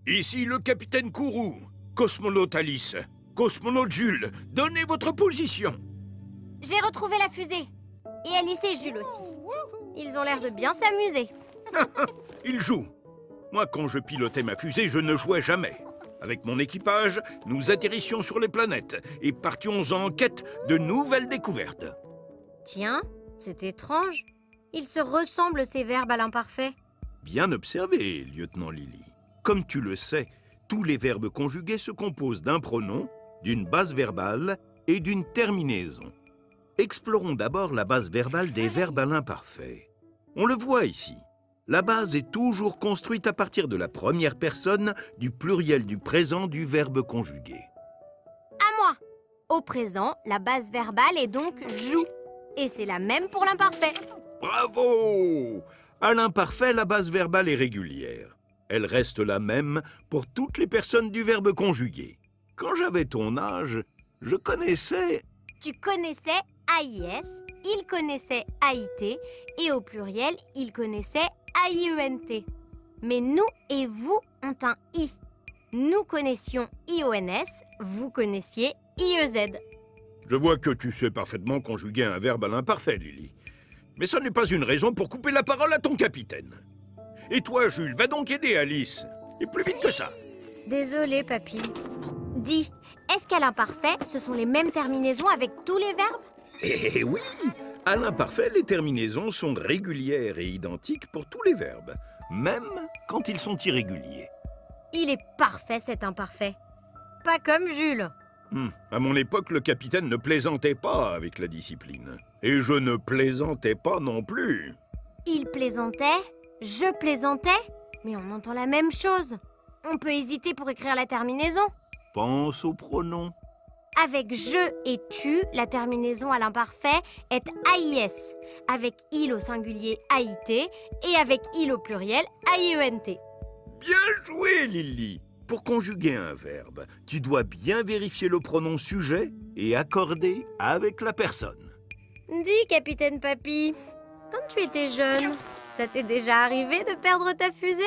Ici le capitaine Kourou. Cosmonaute Alice. Cosmonaute Jules. Donnez votre position. J'ai retrouvé la fusée. Et Alice et Jules aussi. Ils ont l'air de bien s'amuser. Ils jouent. Moi, quand je pilotais ma fusée, je ne jouais jamais. Avec mon équipage, nous atterrissions sur les planètes et partions en quête de nouvelles découvertes. Tiens, c'est étrange. Ils se ressemblent, ces verbes à l'imparfait. Bien observé, lieutenant Lily. Comme tu le sais, tous les verbes conjugués se composent d'un pronom, d'une base verbale et d'une terminaison. Explorons d'abord la base verbale des verbes à l'imparfait. On le voit ici. La base est toujours construite à partir de la première personne du pluriel du présent du verbe conjugué. À moi. Au présent, la base verbale est donc joue. Et c'est la même pour l'imparfait. Bravo! À l'imparfait, la base verbale est régulière. Elle reste la même pour toutes les personnes du verbe conjugué. Quand j'avais ton âge, je connaissais... Tu connaissais AIS, il connaissait AIT, et au pluriel, il connaissait AIENT. Mais nous et vous ont un I. Nous connaissions IONS, vous connaissiez IEZ. Je vois que tu sais parfaitement conjuguer un verbe à l'imparfait, Lily. Mais ça n'est pas une raison pour couper la parole à ton capitaine. Et toi, Jules, va donc aider Alice. Et plus vite que ça. Désolée, papy. Dis, est-ce qu'à l'imparfait, ce sont les mêmes terminaisons avec tous les verbes? Eh oui! À l'imparfait, les terminaisons sont régulières et identiques pour tous les verbes, même quand ils sont irréguliers. Il est parfait, cet imparfait. Pas comme Jules. À mon époque, le capitaine ne plaisantait pas avec la discipline. Et je ne plaisantais pas non plus. Il plaisantait, je plaisantais, mais on entend la même chose. On peut hésiter pour écrire la terminaison. Pense aux pronoms. Avec je et tu, la terminaison à l'imparfait est AIS. Avec il au singulier AIT et avec il au pluriel AIENT. Bien joué, Lily! Pour conjuguer un verbe, tu dois bien vérifier le pronom sujet et accorder avec la personne. Dis, capitaine Papy, quand tu étais jeune, ça t'est déjà arrivé de perdre ta fusée?